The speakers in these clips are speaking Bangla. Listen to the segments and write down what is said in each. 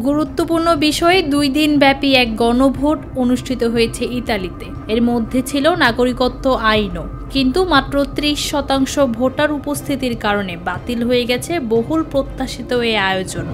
গুরুত্বপূর্ণ বিষয়ে 2 দিন ব্যাপী এক গণভোট অনুষ্ঠিত হয়েছে ইতালিতে। এর মধ্যে ছিল নাগরিকত্ব আইনও, কিন্তু মাত্র 30% ভোটার উপস্থিতির কারণে বাতিল হয়ে গেছে বহুল প্রত্যাশিত এই আয়োজন।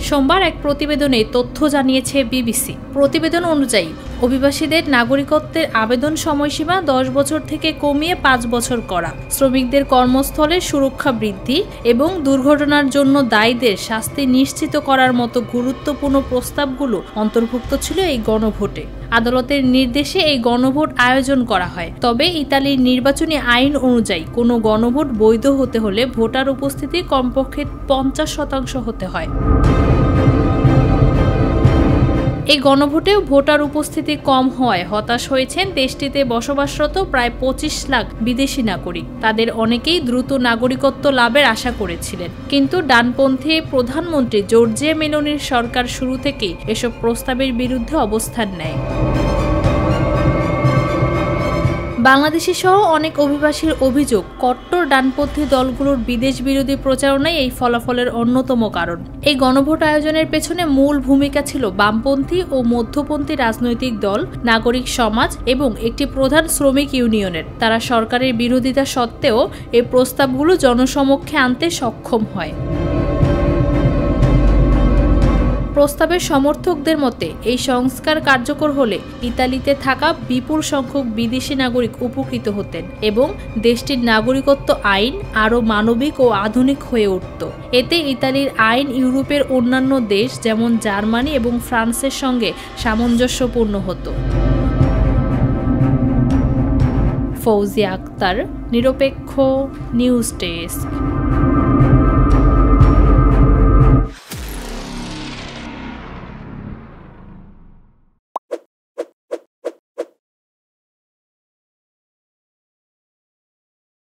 সোমবার এক প্রতিবেদনে তথ্য জানিয়েছে বিবিসি। প্রতিবেদন অনুযায়ী অভিবাসীদের নাগরিকত্বের আবেদন সময়সীমা 10 বছর থেকে কমিয়ে 5 বছর করা, শ্রমিকদের কর্মস্থলে সুরক্ষা বৃদ্ধি এবং দুর্ঘটনার জন্য দায়ীদের শাস্তি নিশ্চিত করার মতো গুরুত্বপূর্ণ প্রস্তাবগুলো অন্তর্ভুক্ত ছিল এই গণভোটে। আদালতের নির্দেশে এই গণভোট আয়োজন করা হয়। তবে ইতালির নির্বাচনী আইন অনুযায়ী কোনো গণভোট বৈধ হতে হলে ভোটার উপস্থিতি কমপক্ষে 50% হতে হয়। এই গণভোটেও ভোটার উপস্থিতি কম হওয়ায় হতাশ হয়েছেন দেশটিতে বসবাসরত প্রায় 25 লাখ বিদেশি নাগরিক। তাদের অনেকেই দ্রুত নাগরিকত্ব লাভের আশা করেছিলেন, কিন্তু ডানপন্থী প্রধানমন্ত্রী জর্জিয়া মেলোনির সরকার শুরু থেকেই এসব প্রস্তাবের বিরুদ্ধে অবস্থান নেয়। বাংলাদেশি সহ অনেক অভিবাসীর অভিযোগ, কট্টর ডানপন্থী দলগুলোর বিদেশ বিরোধী প্রচারণাই এই ফলাফলের অন্যতম কারণ। এই গণভোট আয়োজনের পেছনে মূল ভূমিকা ছিল বামপন্থী ও মধ্যপন্থী রাজনৈতিক দল, নাগরিক সমাজ এবং একটি প্রধান শ্রমিক ইউনিয়নের। তারা সরকারের বিরোধিতা সত্ত্বেও এই প্রস্তাবগুলো জনসমক্ষে আনতে সক্ষম হয়। প্রস্তাবের সমর্থকদের মতে এই সংস্কার কার্যকর হলে ইতালিতে থাকা বিপুল সংখ্যক বিদেশি নাগরিক উপকৃত হতেন এবং দেশটির নাগরিকত্ব আইন আরও মানবিক ও আধুনিক হয়ে উঠত। এতে ইতালির আইন ইউরোপের অন্যান্য দেশ যেমন জার্মানি এবং ফ্রান্সের সঙ্গে সামঞ্জস্যপূর্ণ হতো। ফৌজিয়া আক্তার, নিরপেক্ষ নিউজ ডেস্ক।